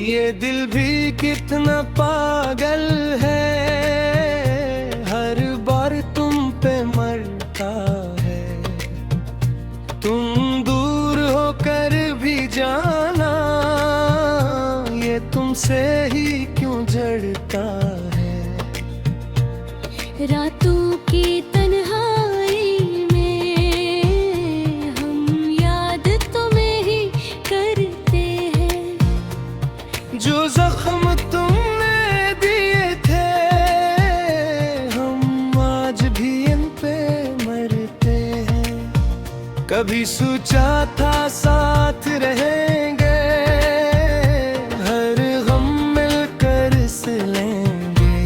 ये दिल भी कितना पागल है, हर बार तुम पे मरता है। तुम दूर होकर भी जाना, ये तुमसे ही क्यों जड़ता है। रातों की तन्हाई में हम याद तुम्हें ही करते हैं। जो जख्म तुमने दिए थे, हम आज भी इन पे मरते हैं। कभी सोचा था साथ रहेंगे, हर गम मिलकर से लेंगे।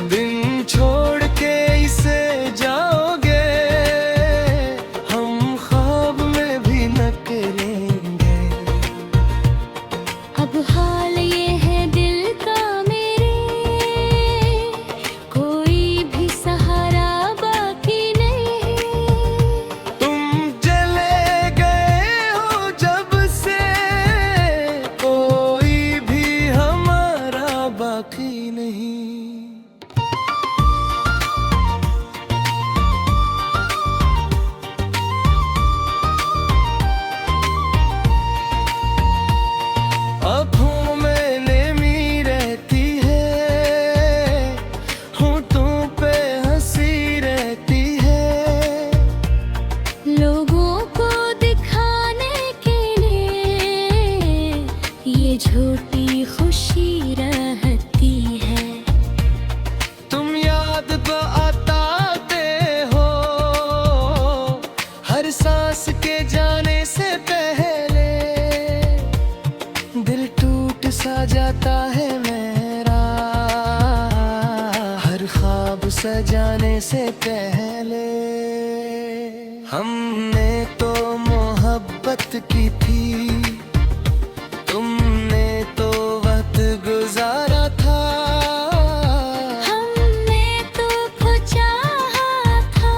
दिन छोड़ के इसे जाओगे, हम ख्वाब में भी न करेंगे। अब हाल ये है दिल का मेरे, कोई भी सहारा बाकी नहीं। तुम चले गए हो जब से, कोई भी हमारा बाकी नहीं। आँखों में नेमी रहती है, होठों पे हंसी रहती है। लोगों को दिखाने के लिए ये झूठी खुशी रहती है। तुम याद तो आते हो, हर सांस के जाने से पहले। दिल टूट सा जाता है मेरा, हर ख्वाब सजाने से पहले। हमने तो मोहब्बत की थी, तुमने तो वक्त गुजारा था। हमने तुमको चाहा था,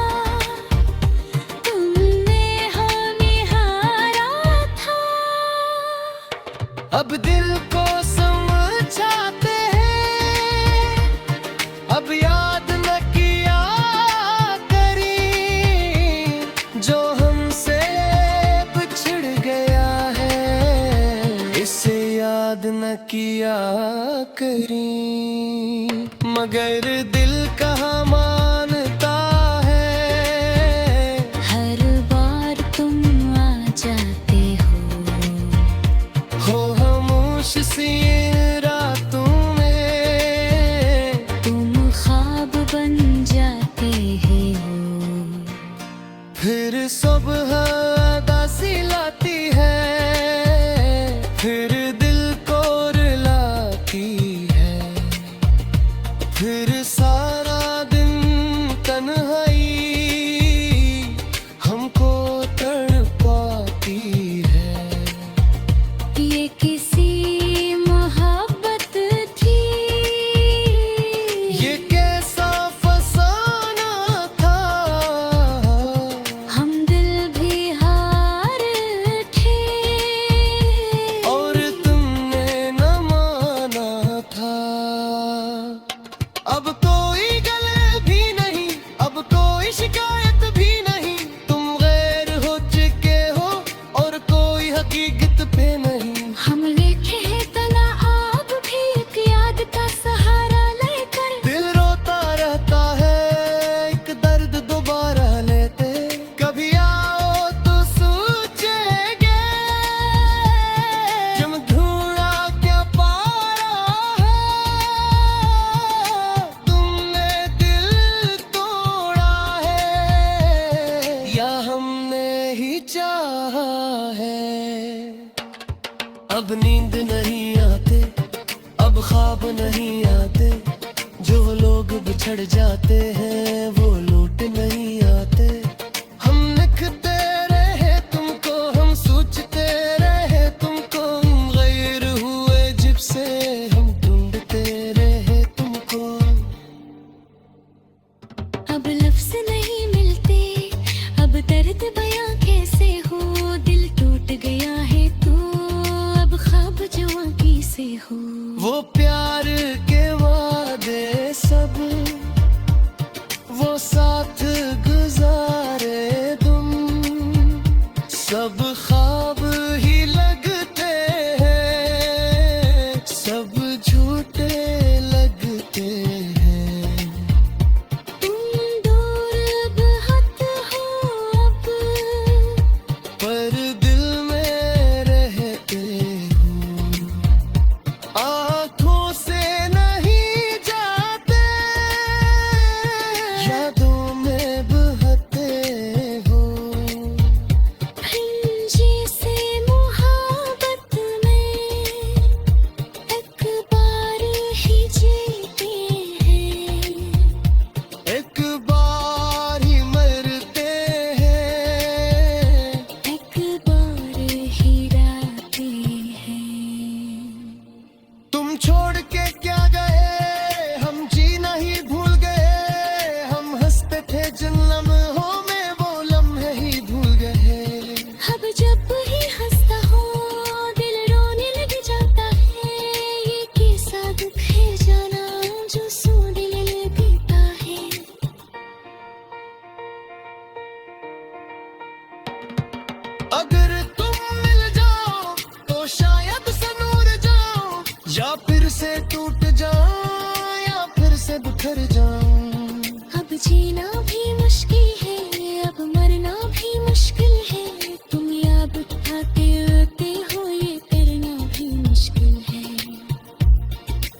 तुमने हमें हारा था। अब दिल को समझाते हैं, अब याद न किया करी। जो हमसे बिछड़ गया है, इसे याद न किया करी। मगर दिल कहाँ मानता है, हर बार तुम आ जाते हो खामोश सी रातों में। तुम ख्वाब बन जाते हो। फिर सुबह उदासी लाती है, फिर दिल को रुलाती है। फिर सारा दिन तन्हाई हमको तड़पाती है। ये किसी मोहब्बत थी, ये कैसा फसाना था, हम दिल भी हार थे। और तुमने न माना था। अब कोई गले भी नहीं, अब कोई शिकायत भी नहीं। तुम गैर हो चुके हो और कोई हकीकत पे नहीं। हम लेके हैं तना आप भी एक याद का सहारा लेकर। दिल रोता रहता है, एक दर्द दोबारा लेते। कभी आओ तो सोचेंगे, जब ढूंढा क्या पाया है। तुमने दिल तोड़ा है, या हमने ही चाहा है। अब नींद नहीं आते, अब ख्वाब नहीं आते। जो लोग बिछड़ जाते हैं, वो लौट नहीं आते। हम लिखते रहे तुमको, हम सोचते रहे तुमको। हम गैर हुए जब से, हम ढूंढते रहे तुमको। अब लफ्ज नहीं मिलते, अब दर्द बयां कैसे हो। दिल टूट गया है तो अब ख्वाब जवां से बिखर जाऊं। अब जीना भी मुश्किल है, अब मरना भी मुश्किल है। तुम याद उठाते आते हो, ये करना भी मुश्किल है।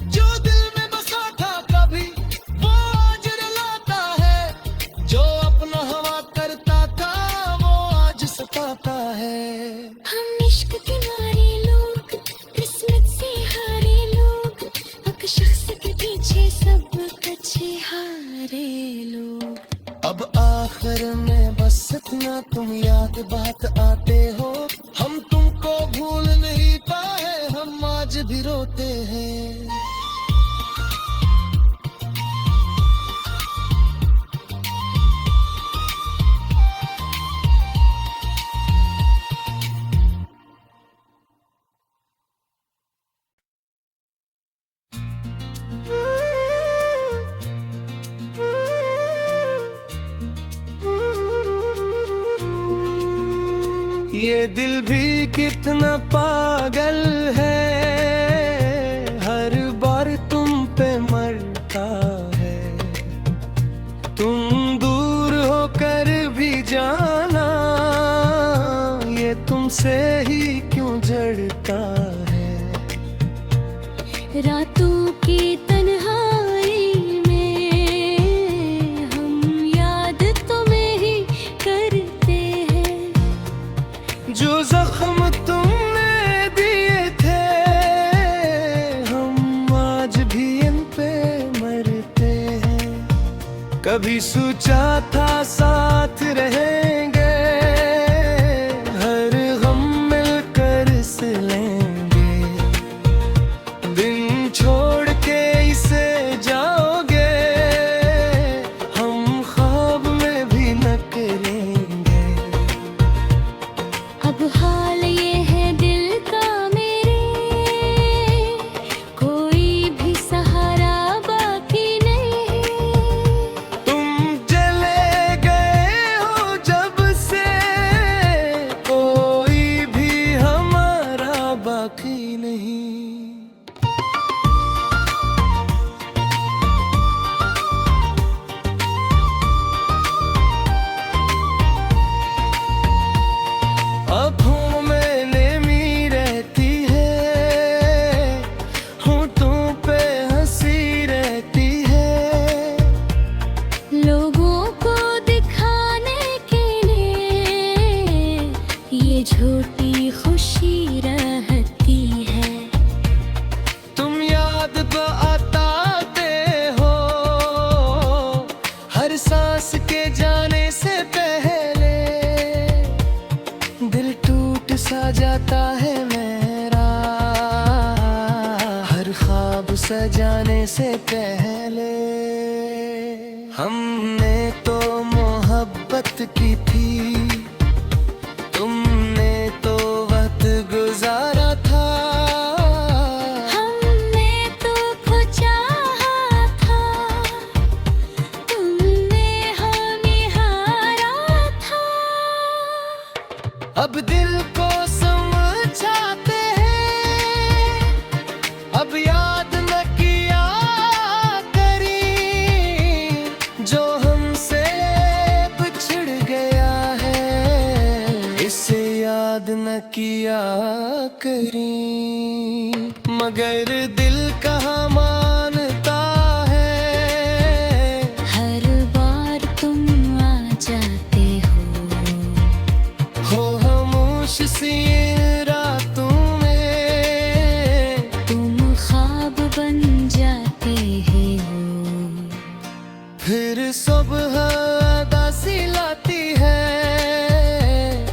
जो दिल में बसा था कभी वो आज रुलाता है, जो अपना हवा करता था वो आज सताता है। हम इश्क के मारे लोग, किस्मत से हारे लोग, एक शख्स के पीछे सब कच्चे हारे लोग। अब आखिर में बस इतना तुम याद बात आते हो। हम तुमको भूल नहीं पाए, हम आज भी रोते हैं। ये दिल भी कितना पागल है, हर बार तुम पे मरता है। तुम दूर होकर भी जाना, ये तुमसे ही क्यों जड़ता है। रातों की तन्हाई में हम याद तुम्हें ही करते हैं। जो जख्म तुमने दिए थे हम आज भी इन पे मरते हैं। कभी सोचा था साथ रहेंगे, हर गम मिलकर से लेंगे। दिन छोड़ के इसे जाओगे, हम ख्वाब में भी न करेंगे। अब हाल ये है दिल का मेरे, कोई भी सहारा बाकी नहीं। तुम चले गए हो जब से, कोई भी हमारा बाकी नहीं। आँखों में नेमी रहती है, होठों पे हंसी रहती है। लोगों को दिखाने के लिए ये झूठी खुशी रहती है। तुम याद तो आते हो हर सांस के जाने से पहले। दिल टूट सा जाता है मेरा, हर ख्वाब सजाने से पहले। हमने तो मोहब्बत की थी, तुमने तो वक्त गुजारा था। हमने तो चाहा था, तुमने हमें हारा था। अब दिल को समझाते हैं, अब याद न किया करी। जो हमसे बिछड़ गया है, इसे याद न किया करी। मगर दिल कहाँ मानता है, हर बार तुम आ जाते हो खामोश सी रातों में। तुम ख्वाब बन जाते हो। फिर सुबह उदासी लाती है,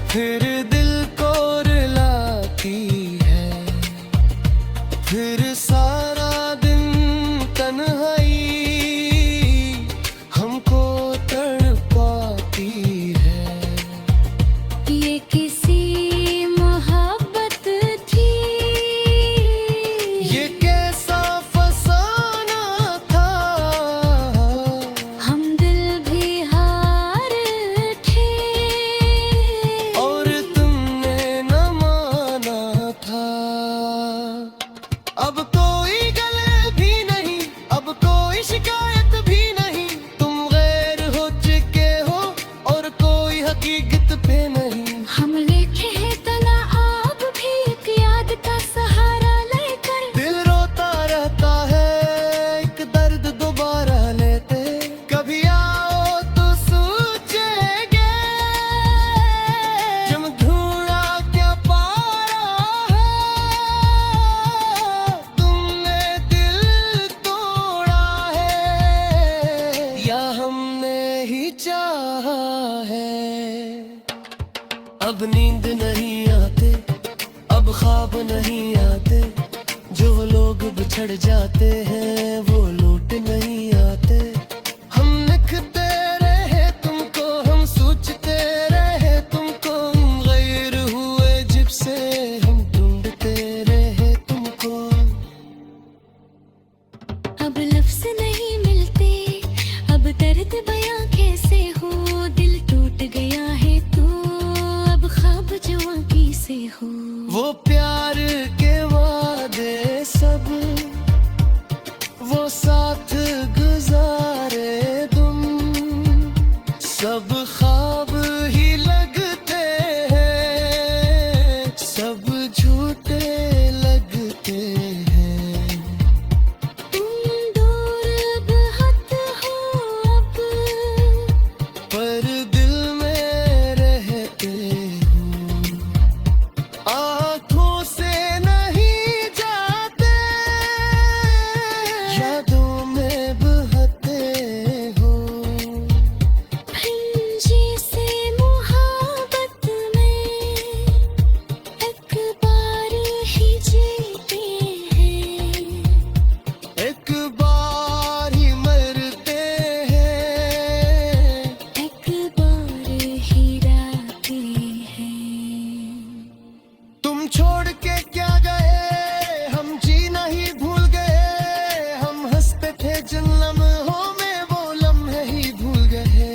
फिर दिल को रुलाती है। फिर सारा दिन तन्हाई हमको तड़पाती है। ये किसी मोहब्बत थी, ये कैसा फसाना था, हम दिल भी हार थे। और अब नींद नहीं आते, अब ख्वाब नहीं आते, जो लोग बिछड़ जाते हैं वो लौट नहीं आते। हम लिखते रहे तुमको, हम सोचते रहे तुमको, हम गैर हुए जब से हम ढूंढते रहे तुमको। अब लफ्ज नहीं मिलते, अब दर्द बयां कैसे हो, दिल टूट गया है तो अब ख्वाब जवां कैसे हो। वो प्यार के वादे सब, वो साथ गुजारे तुम, सब ख्वाब ही लगते हैं, सब झूठे लगते हैं। तुम दूर बहुत हो अब, पर दिल में रहते हो, आँखों से नहीं जाते, यादों में बहते हो। भंजी से मोहब्बत में एक बार ही जीते हैं, एक बार ही मरते हैं, एक बार ही रहते हैं। तुम छोड़ के क्या गए, हम जीना ही भूल गए, हम हंसते थे जिन लम्हों में वो लम्हे ही भूल गए।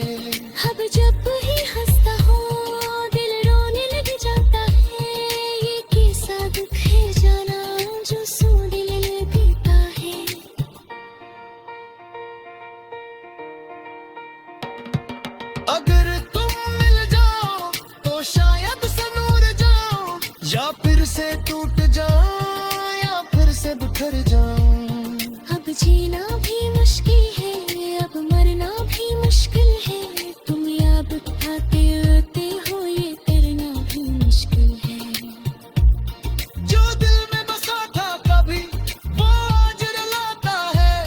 अब जब ही हंसता हो दिल रोने लग जाता है, ये कैसा दुख है जाना जो सो दिल लगता है। अगर तुम मिल जाओ तो शायद से नूर जाओ, या फिर से टूट जाओ, या फिर से बिखर जाओ। अब जीना भी मुश्किल है, अब मरना भी मुश्किल है, तुम याद उठाते रोते हो ये करना भी मुश्किल है। जो दिल में बसा था कभी वो आज रुलाता है,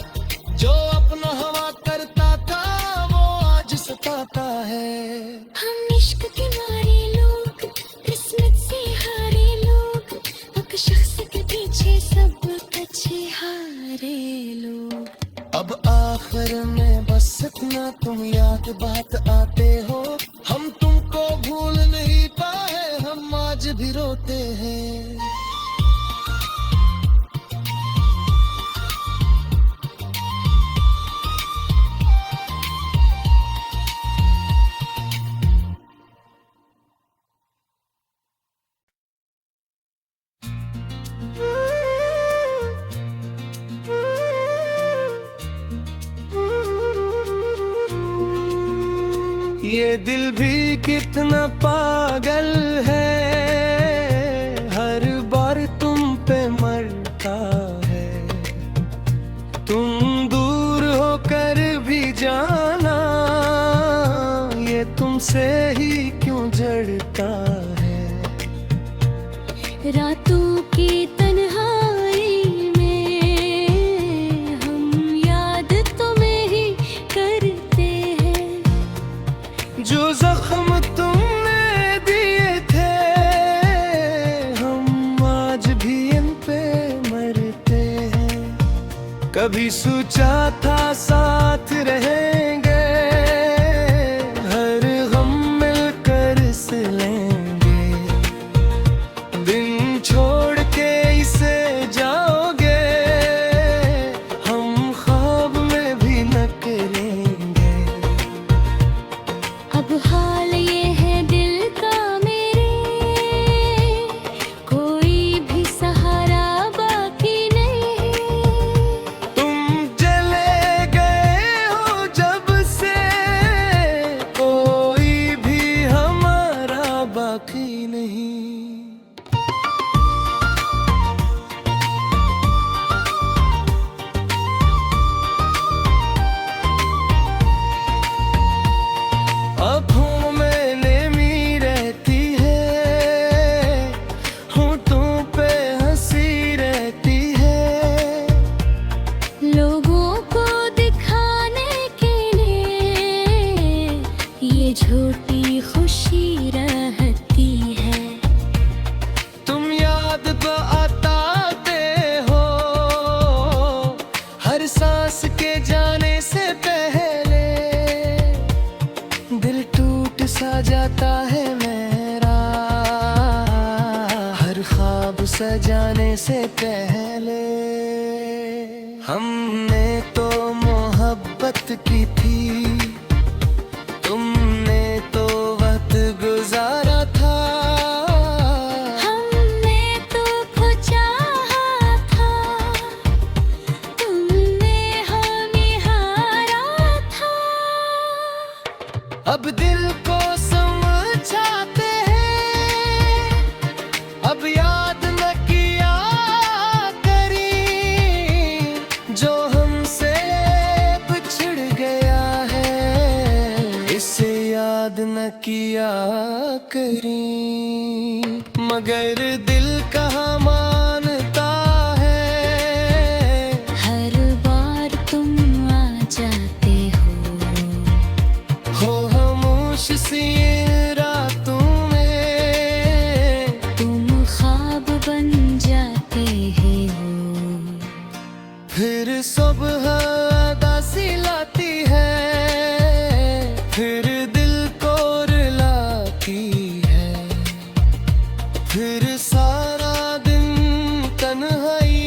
जो अपना हवा करता था वो आज सताता है। हम इश्क के मारे लोग, किस्मत से हारे लोग, एक शख्स के पीछे सब कुछ हारे लोग। अब आखिर में बस इतना तुम याद बात आते हो, हम तुमको भूल नहीं पाए, हम आज भी रोते हैं। ये दिल भी कितना पागल है, हर बार तुम पे मरता है। तुम दूर होकर भी जाना, ये तुमसे ही क्यों जड़ता है। रातों की तन्हाई में हम याद तुम्हें ही करते हैं, जो जख्म तुमने दिए थे हम आज भी इन पे मरते हैं। कभी सोचा था साथ रहेंगे, हर गम मिलकर से लेंगे, दिन छोड़ के इसे जाओगे, हम ख्वाब में भी न करेंगे। अब हाल ये है दिल का मेरे, कोई भी सहारा बाकी नहीं। तुम जले सजाने से पहले हमने तो मोहब्बत की थी, तुमने तो वक्त गुजारा था। हमने तो खो चाहा था, तुमने हमें हारा था। अब दिल को समझाते हैं, अब याद न किया करी जो हमसे बिछड़ गया है, इसे याद न किया करी। मगर दिल कहाँ मानता है, हर बार तुम आ जाते हो खामोश सी रातों में तुम ख्वाब बन जाते हो। फिर सुबह उदासी लाती है, फिर दिल को रुलाती है, फिर सारा दिन तन्हाई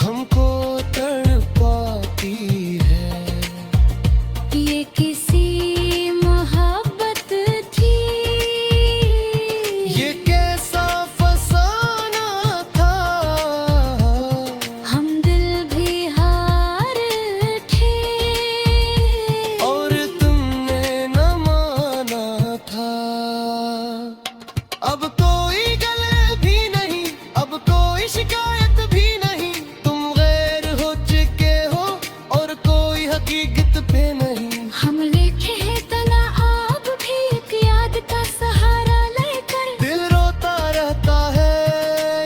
हमको तड़पाती है। ये किसी मोहब्बत थी, ये कैसा फसाना था, हम दिल भी हार थे। और तुमने न माना था। अब कोई गले भी नहीं, अब कोई शिकायत भी नहीं, तुम गैर हो चुके हो और कोई हकीकत पे नहीं। हम लेके हैं तना आप भी एक याद का सहारा लेकर। दिल रोता रहता है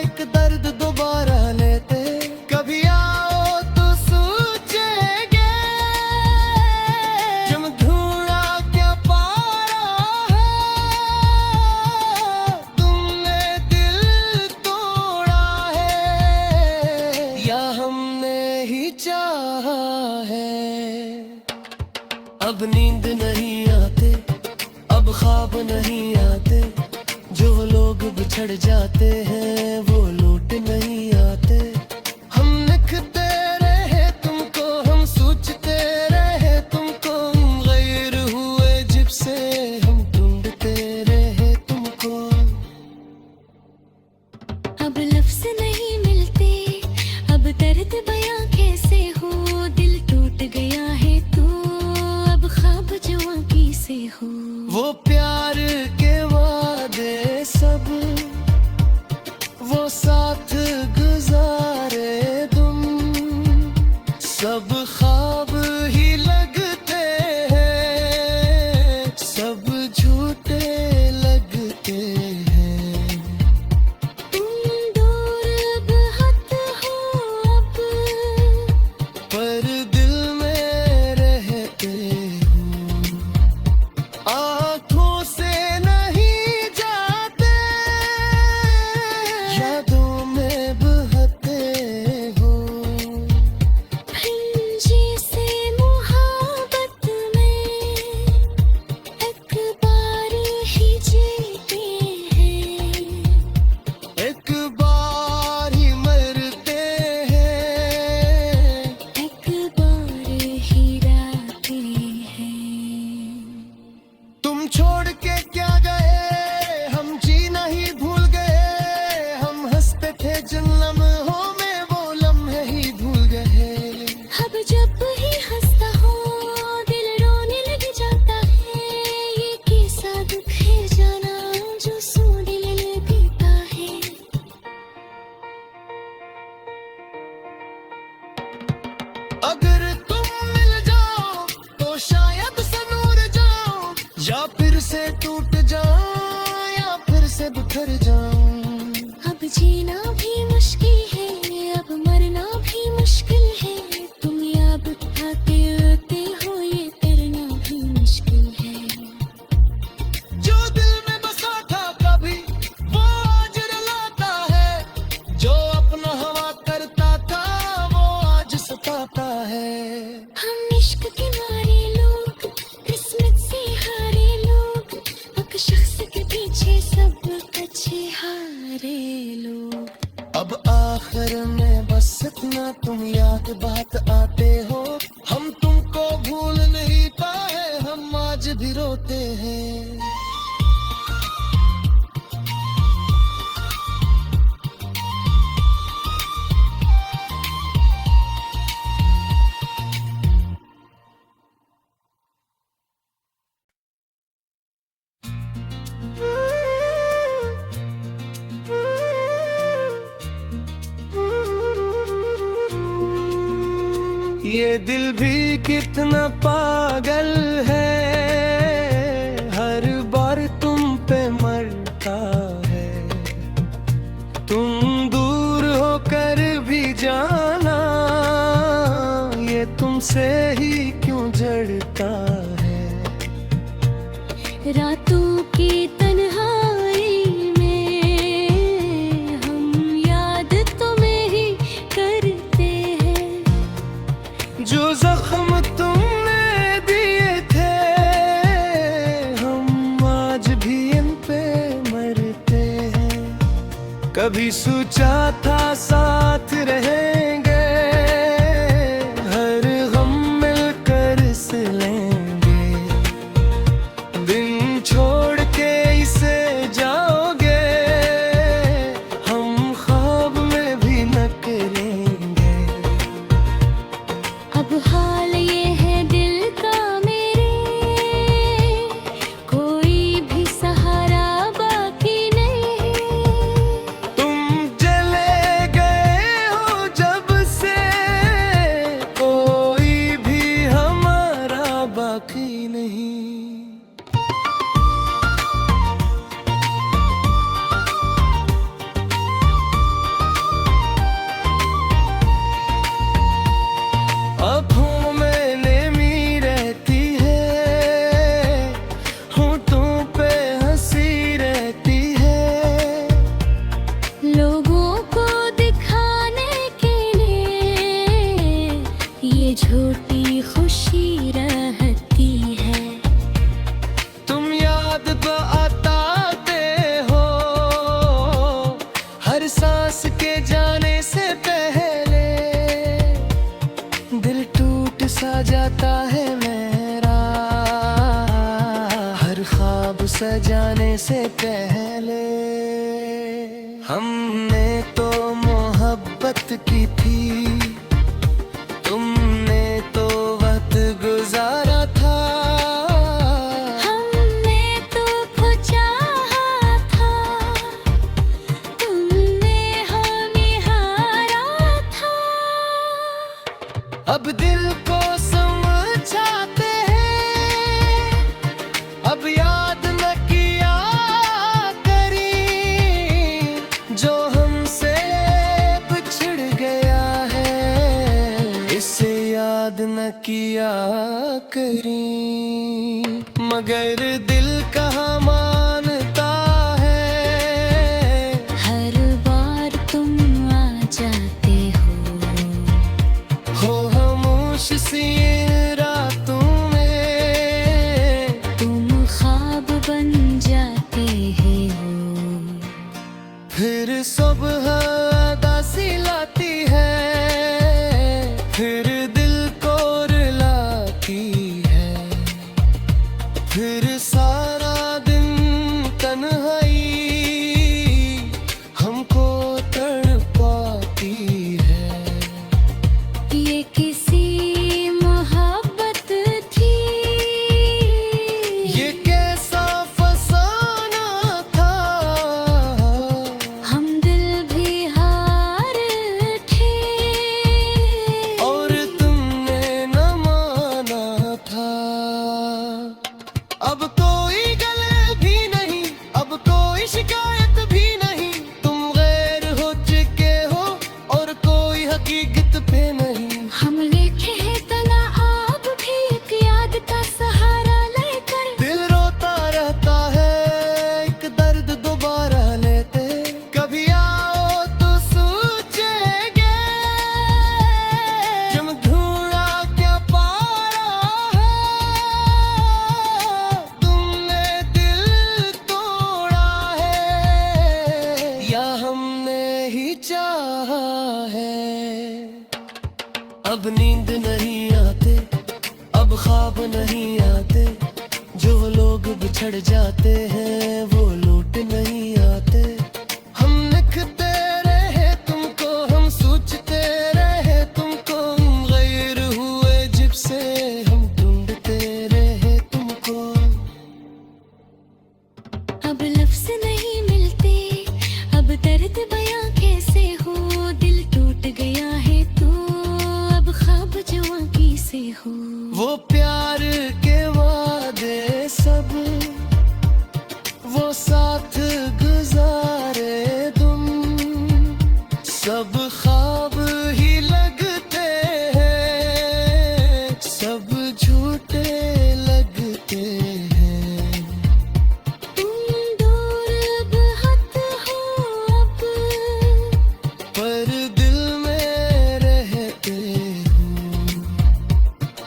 एक दर्द दोबारा लेते, कभी आओ तो सूझेंगे जब ढूंढा क्या पारा है। तुमने दिल तोड़ा है या हमने ही चाहा है। अब नींद नहीं आते, अब ख्वाब नहीं आते, जो लोग बिछड़ जाते हैं वो लौट नहीं आते। हम लिखते रहे तुमको, हम सोचते रहे तुमको, हम गैर हुए जब से हम ढूंढते रहे तुमको। अब लफ्ज नहीं मिलते, अब दर्द बयां कैसे हो। दिल टूट गया है तो अब ख्वाब जवां कैसे हो। वो प्यार के वादे सब, वो साथ गुजारे तुम, सब ख्वाब ही लगते हैं, सब झूठे लगते हैं। तुम दूर बहुत हो अब, पर दिल में रहते हो, आँखों से नहीं जाते, यादों में बहते हो। जैसे मोहब्बत में एक बार ही जीते हैं, एक बार ही मरते हैं, एक बार ही रहते हैं। तुम छोड़ के क्या गए, हम जीना ही भूल गए, हम हंसते थे जिन लम्हों में वो लम्हे ही भूल गए। अब जब ही हंसता हो दिल रोने लग जाता है, ये कैसा दुख है जाना जो सो दिल पीता है। अगर तुम मिल जाओ तो शायद सनूर जाओ, या फिर से टूट जाऊं या फिर से बिखर जाऊं। अब जीना भी मुश्किल है, अब मरना भी मुश्किल है, तुम याद उठाते आते हो ये करना भी मुश्किल है। जो दिल में बसा था कभी वो आज रुलाता है, जो अपना हवा करता था वो आज सताता है। हम इश्क के मारे लोग, किस्मत से हारे लोग, एक शख्स के पीछे सब अच्छे आखिर में बस इतना तुम याद बात आते हो। हम तुमको भूल नहीं पाए, हम आज भी रोते हैं। ये दिल भी कितना पागल है, हर बार तुम पे मरता है। तुम दूर होकर भी जाना, ये तुमसे ही क्यों जड़ता है। रातों की तन्हाई में हम याद तुम्हें ही करते हैं। जो जख्म तुमने दिए थे, हम आज भी इन पे मरते हैं। कभी सोचा था साथ रहेंगे, हर गम मिलकर से लेंगे। दिन छोड़ के इसे जाओगे, हम ख्वाब में भी न करेंगे। अब हाल ये है दिल का मेरे, कोई भी सहारा बाकी नहीं। तुम चले गए हो जब से, कोई भी हमारा बाकी नहीं। आँखों में नेमी रहती है, होठों पे हंसी रहती है। लोगों को दिखाने के लिए ये झूठी खुशी रहती है। तुम याद तो आते हो, हर सांस के जाने से पहले। दिल टूट सा जाता है मेरा, हर ख्वाब सजाने से पहले। हमने तो मोहब्बत की थी, तुमने तो वक्त गुजारा था। हमने तुमको चाहा था, तुमने हमें हारा था। अब दिल को समझाते हैं, अब याद न किया करी। जो हमसे बिछड़ गया है, इसे याद न किया करी। मगर दिल कहाँ मानता है, हर बार तुम आ जाते हो खामोश सी रातों में। तुम ख्वाब बन जाते हो। फिर सुबह उदासी लाती है, फिर दिल को रुलाती है। फिर सारा दिन तन्हाई हमको तड़पाती है। ये किसी ख्वाब नहीं आते, जो लोग बिछड़ जाते हैं वो लौट नहीं आते। हम लिखते रहे तुमको, हम सोचते रहे तुमको, हम गैर हुए जब से हम ढूंढते रहे तुमको। अब लफ्ज नहीं मिलते, अब दर्द बयां कैसे हो, दिल टूट गया है तो अब ख्वाब जुआ कैसे हो। वो प्यार के वादे सब, वो साथ गुजारे तुम, सब ख्वाब ही लगते हैं, सब झूठे लगते हैं। तुम दूर बहुत हो अब, पर दिल में रहते हो,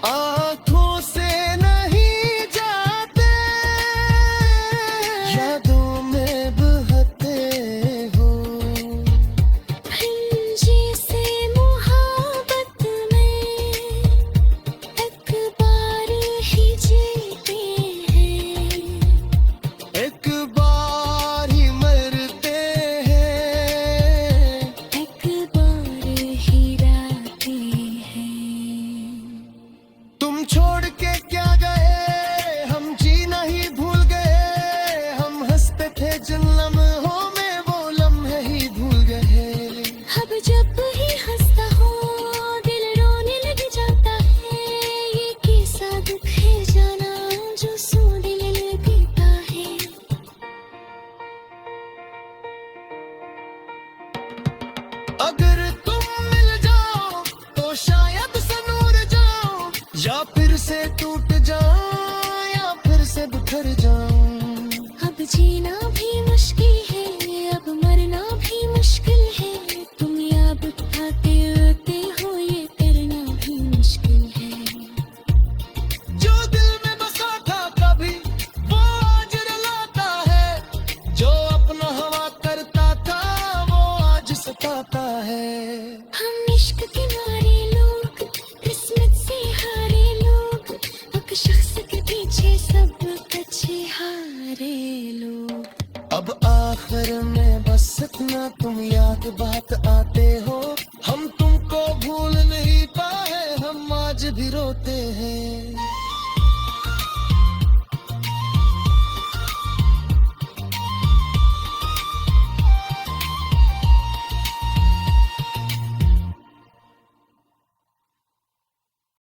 आँखों से नहीं जाते, यादों में बहते हो। जैसे मोहब्बत में एक बार ही जीते हैं, एक बार ही मरते हैं, एक बार ही राते हैं। तुम छोड़ के क्या गए, हम जीना ही भूल गए, हम हंसते थे जिन लम्हों में वो लम्हे ही भूल गए। अब जब ही हंसता हो दिल रोने लग जाता है, ये कैसा दुख है जाना जो सो दिल लगता है। अगर तुम मिल जाओ तो शायद सनूर जाओ, या फिर से टूट जाऊं या फिर से बिखर जाऊं। अब जीना भी मुश्किल है, अब मरना भी मुश्किल है, तुम याद उठाते रोते हो ये करना भी मुश्किल है। जो दिल में बसा था कभी वो आज रुलाता है, जो अपना हवा करता था वो आज सताता है। हम इश्क के मारे लोग, किस्मत से हारे लोग, एक शख्स के पीछे सब कच्चे हारे लोग। अब आखिर में बस इतना तुम याद बात आते हो, हम तुमको भूल नहीं पाए, हम आज भी रोते हैं।